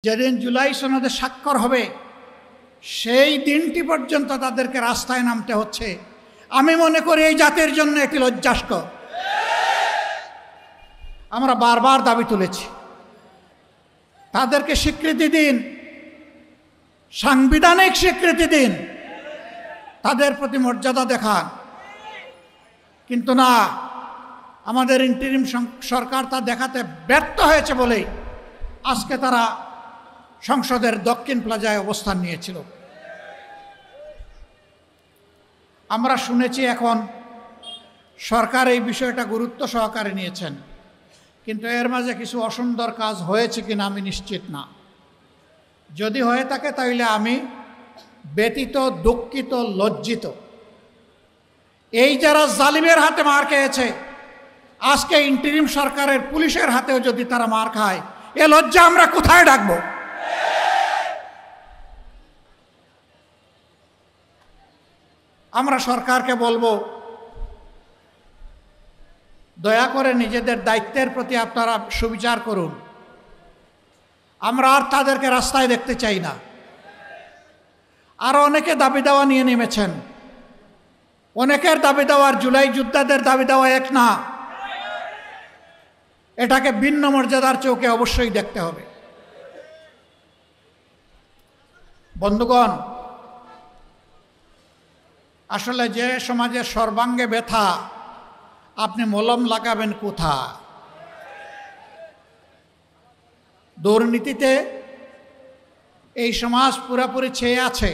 যেদিন জুলাই সনদে স্বাক্ষর হবে সেই দিনটি পর্যন্ত তাদেরকে রাস্তায় নামতে হচ্ছে। আমি মনে করি এই জাতির জন্য এটি লজ্জাস্কর। আমরা বারবার দাবি তুলেছি, তাদেরকে স্বীকৃতি দিন, সাংবিধানিক স্বীকৃতি দিন, তাদের প্রতি মর্যাদা দেখান। কিন্তু না, আমাদের ইন্টারিম সরকার তা দেখাতে ব্যর্থ হয়েছে বলেই আজকে তারা সংসদের দক্ষিণ প্লাজায় অবস্থান নিয়েছিল। আমরা শুনেছি এখন সরকার এই বিষয়টা গুরুত্ব সহকারে নিয়েছেন, কিন্তু এর মাঝে কিছু অসুন্দর কাজ হয়েছে কিনা আমি নিশ্চিত না। যদি হয়ে থাকে তাহলে আমি ব্যথিত, দুঃখিত, লজ্জিত। এই যারা জালিমের হাতে মার খেয়েছে, আজকে ইন্টারিম সরকারের পুলিশের হাতেও যদি তারা মার খায়, এ লজ্জা আমরা কোথায় ডাকবো? আমরা সরকারকে বলবো, দয়া করে নিজেদের দায়িত্বের প্রতি আপনারা সুবিচার করুন। আমরা আর তাদেরকে রাস্তায় দেখতে চাই না। আরো অনেকে দাবি দাওয়া নিয়ে নেমেছেন। অনেকের দাবি দাওয়ার জুলাই যোদ্ধাদের দাবি দেওয়া এক না। এটাকে ভিন্ন মর্যাদার চোখে অবশ্যই দেখতে হবে। বন্ধুগণ, আসলে যে সমাজের সর্বাঙ্গে ব্যথা, আপনি মলম লাগাবেন কোথা? দুর্নীতিতে এই সমাজ পুরোপুরি ছেয়ে আছে।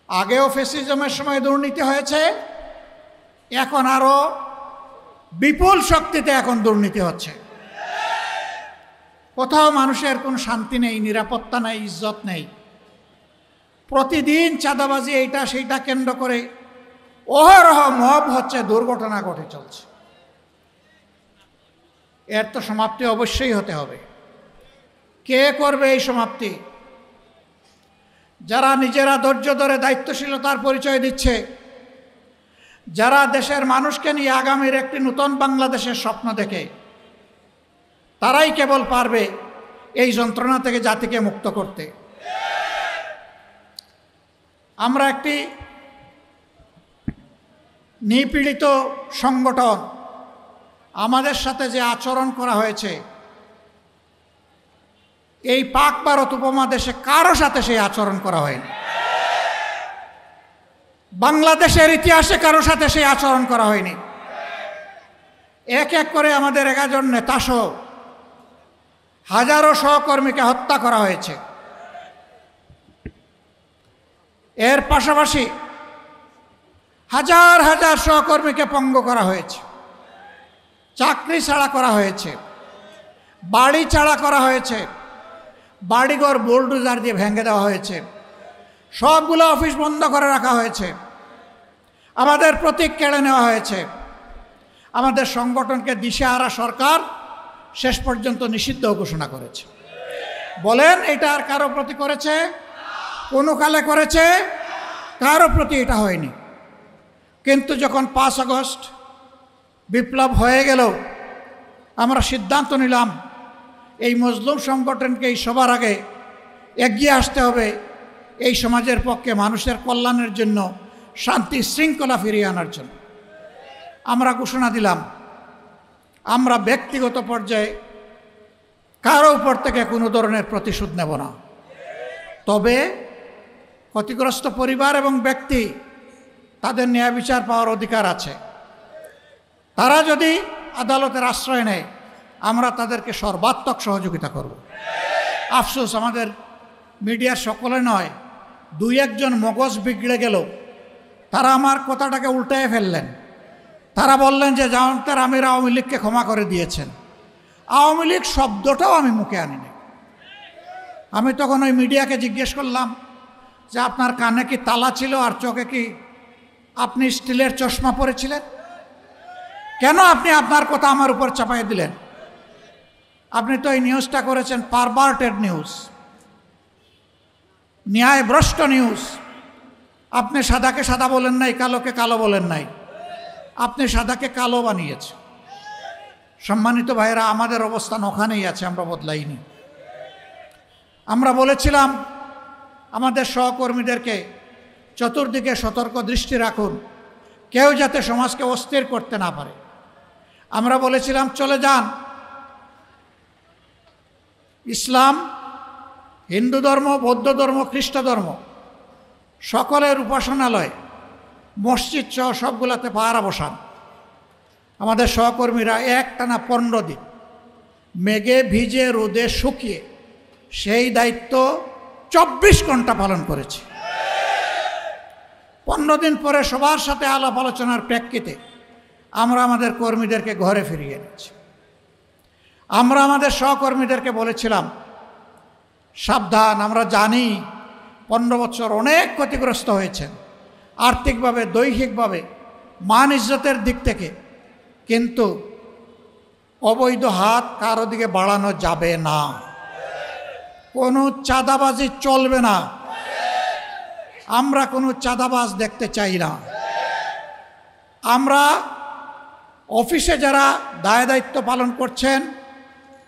আগেও ফ্যাসিজমের সময় দুর্নীতি হয়েছে, এখন আরো বিপুল শক্তিতে এখন দুর্নীতি হচ্ছে। কোথাও মানুষের কোনো শান্তি নেই, নিরাপত্তা নেই, ইজ্জত নেই। প্রতিদিন চাঁদাবাজি, এইটা সেইটা কেন্দ্র করে অহরহ মব হচ্ছে, দুর্ঘটনা ঘটে চলছে। এর তো সমাপ্তি অবশ্যই হতে হবে। কে করবে এই সমাপ্তি? যারা নিজেরা ধৈর্য ধরে দায়িত্বশীলতার পরিচয় দিচ্ছে, যারা দেশের মানুষকে নিয়ে আগামীর একটি নতুন বাংলাদেশের স্বপ্ন দেখে, তারাই কেবল পারবে এই যন্ত্রণা থেকে জাতিকে মুক্ত করতে। আমরা একটি নিপীড়িত সংগঠন, আমাদের সাথে যে আচরণ করা হয়েছে, এই পাক ভারত উপমহাদেশে কারো সাথে সেই আচরণ করা হয়নি। বাংলাদেশের ইতিহাসে কারো সাথে সেই আচরণ করা হয়নি। এক এক করে আমাদের 11 জন নেতাসহ হাজারো সহকর্মীকে হত্যা করা হয়েছে। এর পাশাপাশি হাজার হাজার সহকর্মীকে পঙ্গ করা হয়েছে, চাকরি ছাড়া করা হয়েছে, বাড়ি ছাড়া করা হয়েছে, বাড়িঘর বুলডোজার দিয়ে ভেঙে দেওয়া হয়েছে, সবগুলো অফিস বন্ধ করে রাখা হয়েছে, আমাদের প্রতীক কেড়ে নেওয়া হয়েছে। আমাদের সংগঠনকে দিশেহারা সরকার শেষ পর্যন্ত নিষিদ্ধ ঘোষণা করেছে। বলেন, এটা আর কারো প্রতি করেছে? কোনো কালে করেছে? কারো প্রতি এটা হয়নি। কিন্তু যখন 5 আগস্ট বিপ্লব হয়ে গেল, আমরা সিদ্ধান্ত নিলাম এই মজলুম সংগঠনকে এই সবার আগে এগিয়ে আসতে হবে, এই সমাজের পক্ষে মানুষের কল্যাণের জন্য, শান্তি শৃঙ্খলা ফিরিয়ে আনার জন্য। আমরা ঘোষণা দিলাম, আমরা ব্যক্তিগত পর্যায়ে কারো উপর থেকে কোনো ধরনের প্রতিশোধ নেব না। তবে ক্ষতিগ্রস্ত পরিবার এবং ব্যক্তি, তাদের ন্যায় বিচার পাওয়ার অধিকার আছে। তারা যদি আদালতের আশ্রয় নেয়, আমরা তাদেরকে সর্বাত্মক সহযোগিতা করব। আফসোস, আমাদের মিডিয়ার সকলে নয়, 2-1 জন মগজ বিগড়ে গেল। তারা আমার কথাটাকে উল্টায় ফেললেন। তারা বললেন যে জামায়াতের আমির আওয়ামী লীগকে ক্ষমা করে দিয়েছেন। আওয়ামী লীগ শব্দটাও আমি মুখে আনিনি। আমি তখন ওই মিডিয়াকে জিজ্ঞেস করলাম যে আপনার কানে কি তালা ছিল আর চোখে কি আপনি স্টিলের চশমা পরেছিলেন? কেন আপনি আপনার কথা আমার উপর চাপাই দিলেন? আপনি তো এই নিউজটা করেছেন পারভার্টেড নিউজ, ন্যায়ভ্রষ্ট নিউজ। আপনি সাদাকে সাদা বলেন নাই, কালোকে কালো বলেন নাই, আপনি সাদাকে কালো বানিয়েছেন। সম্মানিত ভাইয়েরা, আমাদের অবস্থান ওখানেই আছে, আমরা বদলাইনি। আমরা বলেছিলাম আমাদের সহকর্মীদেরকে চতুর্দিকে সতর্ক দৃষ্টি রাখুন, কেউ যাতে সমাজকে অস্থির করতে না পারে। আমরা বলেছিলাম চলে যান, ইসলাম, হিন্দু ধর্ম, বৌদ্ধ ধর্ম, খ্রিস্ট ধর্ম সকলের উপাসনালয়, মসজিদ সহ সবগুলাতে পাহারা বসান। আমাদের সহকর্মীরা একটানা 15 দিন মেঘে ভিজে রোদে শুকিয়ে সেই দায়িত্ব 24 ঘন্টা পালন করেছে। 15 দিন পরে সবার সাথে আলাপ আলোচনার প্রেক্ষিতে আমরা আমাদের কর্মীদেরকে ঘরে ফিরিয়ে এনেছি। আমরা আমাদের সহকর্মীদেরকে বলেছিলাম সাবধান, আমরা জানি 15 বছর অনেক ক্ষতিগ্রস্ত হয়েছেন আর্থিকভাবে, দৈহিকভাবে, মান ইজ্জতের দিক থেকে, কিন্তু অবৈধ হাত কারো দিকে বাড়ানো যাবে না, কোনো চাঁদাবাজি চলবে না, আমরা কোনো চাঁদাবাজ দেখতে চাই না। আমরা অফিসে যারা দায়িত্ব পালন করছেন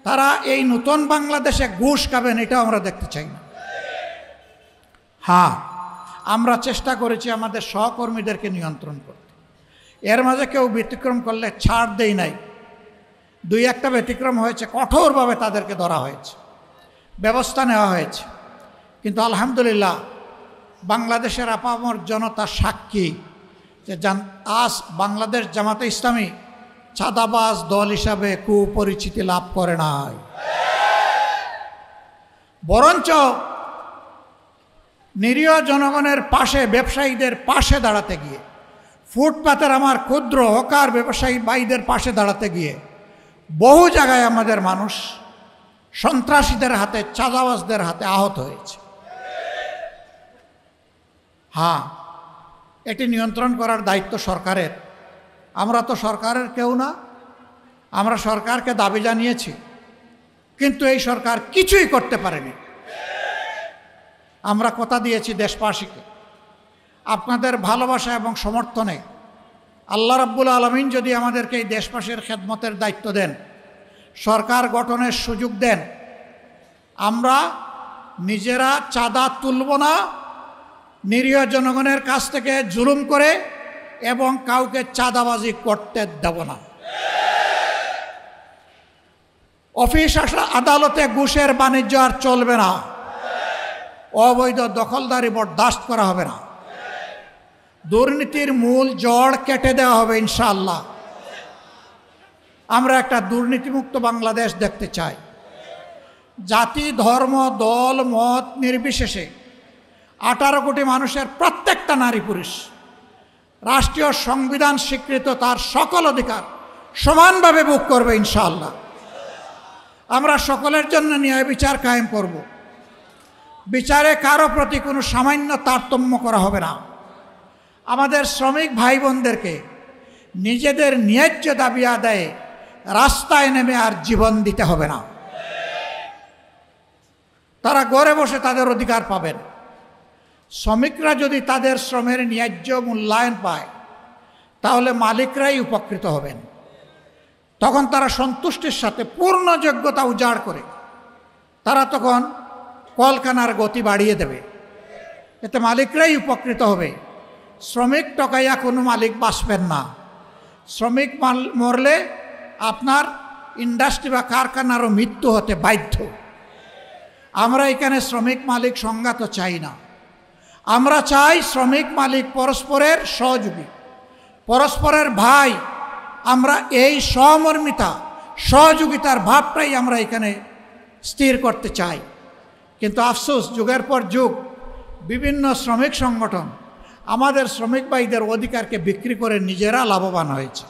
তারা এই নতুন বাংলাদেশে ঘুষ খাবেন এটাও আমরা দেখতে চাই না। হ্যাঁ, আমরা চেষ্টা করেছি আমাদের সহকর্মীদেরকে নিয়ন্ত্রণ করতে। এর মাঝে কেউ ব্যতিক্রম করলে ছাড় দেই নাই, 2-1টা ব্যতিক্রম হয়েছে, কঠোরভাবে তাদেরকে ধরা হয়েছে, ব্যবস্থা নেওয়া হয়েছে। কিন্তু আলহামদুলিল্লাহ বাংলাদেশের আপামর জনতা সাক্ষী যে আজ বাংলাদেশ জামাতে ইসলামী চাঁদাবাজ দল হিসাবে কুপরিচিতি লাভ করে নাই, বরঞ্চ নিরীহ জনগণের পাশে, ব্যবসায়ীদের পাশে দাঁড়াতে গিয়ে, ফুটপাতের আমার ক্ষুদ্র হকার ব্যবসায়ী ভাইদের পাশে দাঁড়াতে গিয়ে বহু জায়গায় আমাদের মানুষ সন্ত্রাসীদের হাতে, চাঁদাবাজদের হাতে আহত হয়েছে। হ্যাঁ, এটি নিয়ন্ত্রণ করার দায়িত্ব সরকারের। আমরা তো সরকারের কেউ না, আমরা সরকারকে দাবি জানিয়েছি, কিন্তু এই সরকার কিছুই করতে পারেনি। আমরা কথা দিয়েছি দেশবাসীকে, আপনাদের ভালোবাসা এবং সমর্থনে আল্লাহ রাব্বুল আলামিন যদি আমাদেরকে এই দেশবাসীর খেদমতের দায়িত্ব দেন, সরকার গঠনের সুযোগ দেন, আমরা নিজেরা চাঁদা তুলব না, নিরীহ জনগণের কাছ থেকে জুলুম করে এবং কাউকে চাঁদাবাজি করতে দেব না। অফিস আদালতে ঘুষের বাণিজ্য আর চলবে না, অবৈধ দখলদারি বরদাস্ত করা হবে না, দুর্নীতির মূল জড় কেটে দেওয়া হবে ইনশাআল্লাহ। আমরা একটা দুর্নীতিমুক্ত বাংলাদেশ দেখতে চাই। জাতি, ধর্ম, দল, মত নির্বিশেষে 18 কোটি মানুষের প্রত্যেকটা নারী পুরুষ রাষ্ট্রীয় সংবিধান স্বীকৃত তার সকল অধিকার সমানভাবে ভোগ করবে ইনশাআল্লাহ। আমরা সকলের জন্য ন্যায় বিচার কায়েম করব। বিচারে কারো প্রতি কোনো সামান্য তারতম্য করা হবে না। আমাদের শ্রমিক ভাই বোনদেরকে নিজেদের ন্যায্য দাবি আদায়ে রাস্তায় নেমে আর জীবন দিতে হবে না। তারা ঘরে বসে তাদের অধিকার পাবেন। শ্রমিকরা যদি তাদের শ্রমের ন্যায্য মূল্যায়ন পায় তাহলে মালিকরাই উপকৃত হবেন। তখন তারা সন্তুষ্টির সাথে পূর্ণ যোগ্যতা উজাড় করে তারা তখন কলকারখানার গতি বাড়িয়ে দেবে, এতে মালিকরাই উপকৃত হবে। শ্রমিক টকাইয়া কোনো মালিক বাঁচবেন না। শ্রমিক মরলে আপনার ইন্ডাস্ট্রি বা কারখানারও মৃত্যু হতে বাধ্য। আমরা এখানে শ্রমিক মালিক সংঘাত চাই না। আমরা চাই শ্রমিক মালিক পরস্পরের সহযোগী, পরস্পরের ভাই। আমরা এই সহমর্মিতা, সহযোগিতার ভাবটাই আমরা এখানে স্থির করতে চাই। কিন্তু আফসোস, যুগের পর যুগ বিভিন্ন শ্রমিক সংগঠন আমাদের শ্রমিক ভাইদের অধিকারকে বিক্রি করে নিজেরা লাভবান হয়েছে।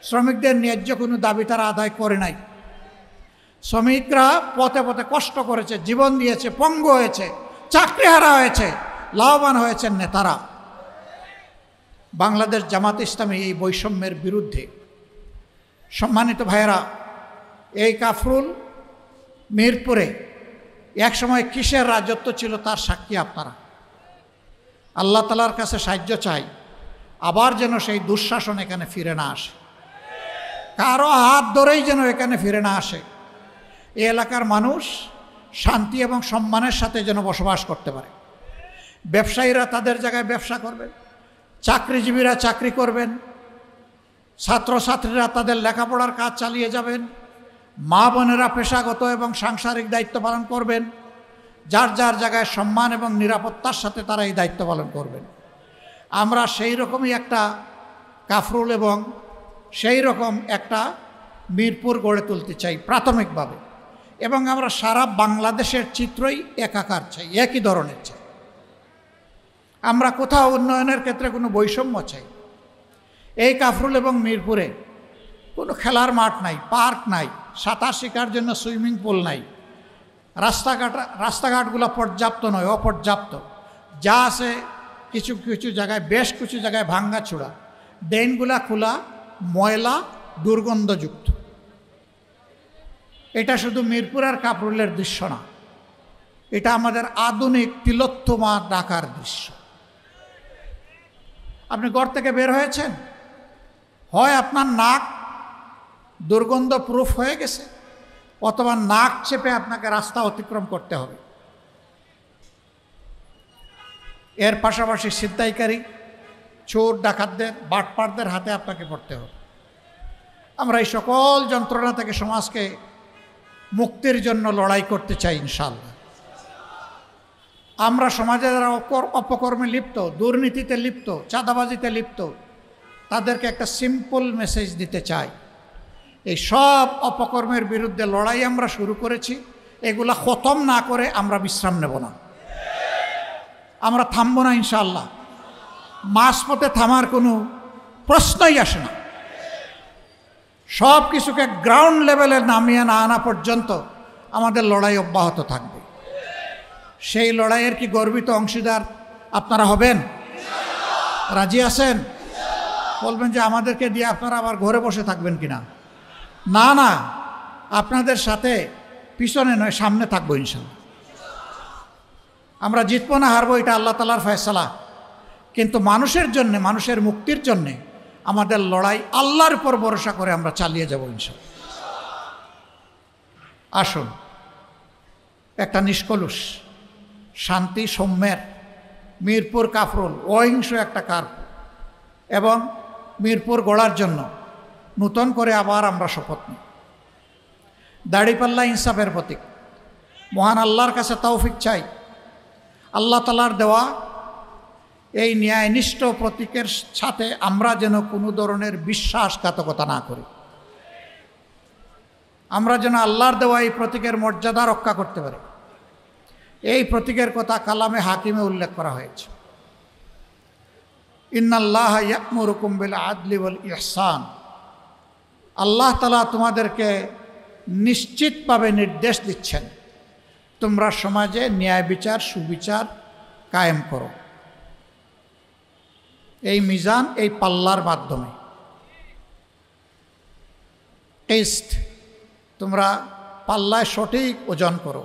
শ্রমিকদের ন্যায্য কোনো দাবি তারা আদায় করে নাই। শ্রমিকরা পথে পথে কষ্ট করেছে, জীবন দিয়েছে, পঙ্গু হয়েছে, চাকরি হারা হয়েছে, লাভবান হয়েছেন নেতারা। বাংলাদেশ জামাত ইসলামী এই বৈষম্যের বিরুদ্ধে। সম্মানিত ভাইয়েরা, এই কাফরুল মিরপুরে একসময় কিসের রাজত্ব ছিল তার সাক্ষী আপনারা। আল্লাহ তাআলার কাছে সাহায্য চাই আবার যেন সেই দুঃশাসন এখানে ফিরে না আসে, কারো হাত ধরেই যেন এখানে ফিরে না আসে। এই এলাকার মানুষ শান্তি এবং সম্মানের সাথে যেন বসবাস করতে পারে। ব্যবসায়ীরা তাদের জায়গায় ব্যবসা করবেন, চাকরিজীবীরা চাকরি করবেন, ছাত্রছাত্রীরা তাদের লেখাপড়ার কাজ চালিয়ে যাবেন, মা বোনেরা পেশাগত এবং সাংসারিক দায়িত্ব পালন করবেন, যার যার জায়গায় সম্মান এবং নিরাপত্তার সাথে তারা এই দায়িত্ব পালন করবেন। আমরা সেই রকমই একটা কাফরুল এবং সেই রকম একটা মিরপুর গড়ে তুলতে চাই প্রাথমিকভাবে, এবং আমরা সারা বাংলাদেশের চিত্রই একাকার চাই, একই ধরনের চাই। আমরা কোথাও উন্নয়নের ক্ষেত্রে কোনো বৈষম্য চাই। এই কাফরুল এবং মিরপুরে কোনো খেলার মাঠ নাই, পার্ক নাই, সাঁতার শেখার জন্য সুইমিং পুল নাই, রাস্তাঘাটগুলো পর্যাপ্ত নয়, অপর্যাপ্ত। যা আছে কিছু কিছু জায়গায়, বেশ কিছু জায়গায় ভাঙ্গাচোরা, ড্রেনগুলা খোলা, ময়লা, দুর্গন্ধযুক্ত। এটা শুধু মিরপুর আর কাফরুলের দৃশ্য না, এটা আমাদের আধুনিক তিলোত্তমা ঢাকার দৃশ্য। আপনি ঘর থেকে বের হয়েছেন, হয় আপনার নাক দুর্গন্ধ প্রুফ হয়ে গেছে, অথবা নাক চেপে আপনাকে রাস্তা অতিক্রম করতে হবে। এর পাশাপাশি ছিনতাইকারী, চোর ডাকাতদের, বাটপারদের হাতে আপনাকে পড়তে হবে। আমরা এই সকল যন্ত্রণা থেকে সমাজকে মুক্তির জন্য লড়াই করতে চাই ইনশাআল্লাহ। আমরা সমাজে যারা অপকর্মে লিপ্ত, দুর্নীতিতে লিপ্ত, চাঁদাবাজিতে লিপ্ত, তাদেরকে একটা সিম্পল মেসেজ দিতে চাই। এই সব অপকর্মের বিরুদ্ধে লড়াই আমরা শুরু করেছি, এগুলা খতম না করে আমরা বিশ্রাম নেব না, আমরা থামবো না ইনশাআল্লাহ। মাঝপথে থামার কোনো প্রশ্নই আসে না। সব কিছুকে গ্রাউন্ড লেভেলে নামিয়ে না আনা পর্যন্ত আমাদের লড়াই অব্যাহত থাকবে। সেই লড়াইয়ের কি গর্বিত অংশীদার আপনারা হবেন? রাজি আছেন? বলবেন যে আমাদেরকে দিয়ে আপনারা আবার ঘরে বসে থাকবেন কিনা? না না, আপনাদের সাথে পিছনে নয়, সামনে থাকবো ইনশাআল্লাহ। আমরা জিতবো না হারবো এটা আল্লাহ তাআলার ফয়সালা, কিন্তু মানুষের জন্যে, মানুষের মুক্তির জন্যে আমাদের লড়াই আল্লাহর উপর ভরসা করে আমরা চালিয়ে যাব ইনশাআল্লাহ। আসুন, একটা নিষ্কলুষ, শান্তি, সৌম্যের মিরপুর কাফরুল, অহিংস একটা কার্প এবং মিরপুর গড়ার জন্য নূতন করে আবার আমরা শপথ নিই। দাড়িপাল্লা ইনসাফের প্রতীক। মহান আল্লাহর কাছে তৌফিক চাই, আল্লাহ তাআলার দেওয়া এই ন্যায়নিষ্ঠ প্রতীকের সাথে আমরা যেন কোনো ধরনের বিশ্বাসঘাতকতা না করি। আমরা যেন আল্লাহর দেওয়া এই প্রতীকের মর্যাদা রক্ষা করতে পারি। এই প্রতীকের কথা কালামে হাকিমে উল্লেখ করা হয়েছে। ইন্নাল্লাহা ইয়া'মুরুকুম বিল আদলি ওয়াল ইহসান। আল্লাহ তাআলা তোমাদেরকে নিশ্চিতভাবে নির্দেশ দিচ্ছেন, তোমরা সমাজে ন্যায় বিচার, সুবিচার কায়েম করো। এই মিজান, এই পাল্লার মাধ্যমে টেস্ট, তোমরা পাল্লায় সঠিক ওজন করো।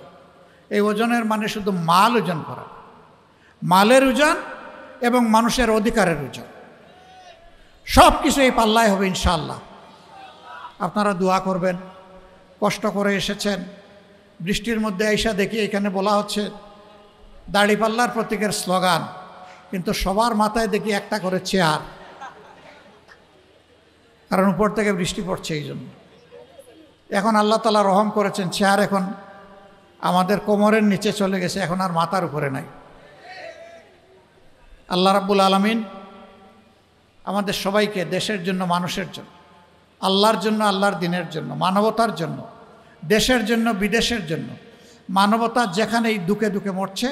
এই ওজনের মানে শুধু মাল ওজন করা, মালের ওজন এবং মানুষের অধিকারের ওজন, সব কিছু এই পাল্লায় হবে ইনশাআল্লাহ। আপনারা দোয়া করবেন। কষ্ট করে এসেছেন, বৃষ্টির মধ্যে আইসা দেখি এখানে বলা হচ্ছে দাড়িপাল্লার প্রতীকের স্লোগান, কিন্তু সবার মাথায় দেখি একটা করে চেয়ার, কারণ উপর থেকে বৃষ্টি পড়ছে এই জন্য। এখন আল্লাহ তাআলা রহম করেছেন, চেয়ার এখন আমাদের কোমরের নিচে চলে গেছে, এখন আর মাথার উপরে নাই। আল্লাহ রাব্বুল আলামিন আমাদের সবাইকে দেশের জন্য, মানুষের জন্য, আল্লাহর জন্য, আল্লাহর দ্বীনের জন্য, মানবতার জন্য, দেশের জন্য, বিদেশের জন্য, মানবতা যেখানেই দুঃখে দুঃখে মরছে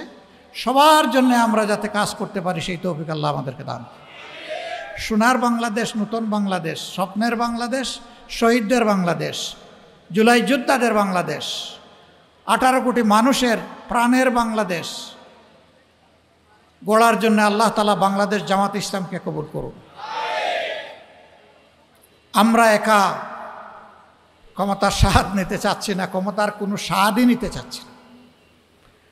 সবার জন্য আমরা যাতে কাজ করতে পারি সেই তৌফিক আল্লাহ আমাদেরকে দান। সোনার বাংলাদেশ, নূতন বাংলাদেশ, স্বপ্নের বাংলাদেশ, শহীদদের বাংলাদেশ, জুলাই যোদ্ধাদের বাংলাদেশ, 18 কোটি মানুষের প্রাণের বাংলাদেশ গড়ার জন্য আল্লাহ তাআলা বাংলাদেশ জামাত ইসলামকে কবুল করুন। আমরা একা ক্ষমতার স্বাদ নিতে চাচ্ছি না, ক্ষমতার কোনো স্বাদই নিতে চাচ্ছি না।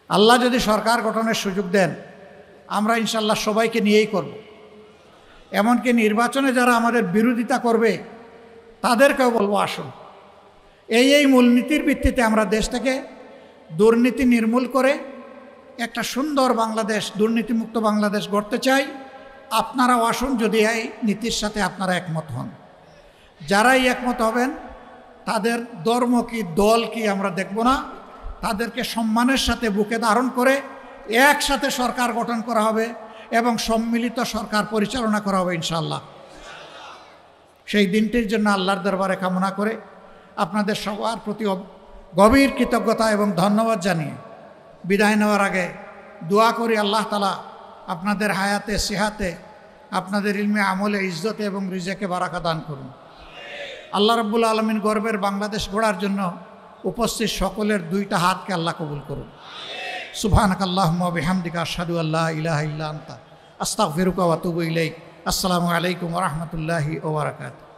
আল্লাহ যদি সরকার গঠনের সুযোগ দেন, আমরা ইনশাল্লাহ সবাইকে নিয়েই করব। এমনকি নির্বাচনে যারা আমাদের বিরোধিতা করবে তাদেরকেও বলবো, আসুন এই মূলনীতির ভিত্তিতে আমরা দেশটাকে দুর্নীতি নির্মূল করে একটা সুন্দর বাংলাদেশ, দুর্নীতিমুক্ত বাংলাদেশ গড়তে চাই। আপনারাও আসুন যদি এই নীতির সাথে আপনারা একমত হন। যারাই একমত হবেন তাদের ধর্ম কি দল কি আমরা দেখব না, তাদেরকে সম্মানের সাথে বুকে ধারণ করে একসাথে সরকার গঠন করা হবে এবং সম্মিলিত সরকার পরিচালনা করা হবে ইনশাআল্লাহ। সেই দিনটির জন্য আল্লাহর দরবারে কামনা করে আপনাদের সবার প্রতি গভীর কৃতজ্ঞতা এবং ধন্যবাদ জানিয়ে বিদায় নেওয়ার আগে দোয়া করি আল্লাহ তাআলা আপনাদের হায়াতে সিহাতে, আপনাদের ইলমে আমলে ইজ্জতে এবং রিজেকে বারাকা দান করুন। আল্লাহ রাব্বুল আলামিন গর্বের বাংলাদেশ গড়ার জন্য উপস্থিত সকলের দুইটা হাতকে আল্লাহ কবুল করুন। সুবহানাকাল্লাহুম্মা ওয়া বিহামদিকা আশহাদু আল্লা ইলাহা ইল্লা আনতা আস্তাগফিরুকা ওয়া আতুবু ইলাইক। আসসালামু আলাইকুম ওয়া রাহমাতুল্লাহি ওয়া বারাকাতুহু।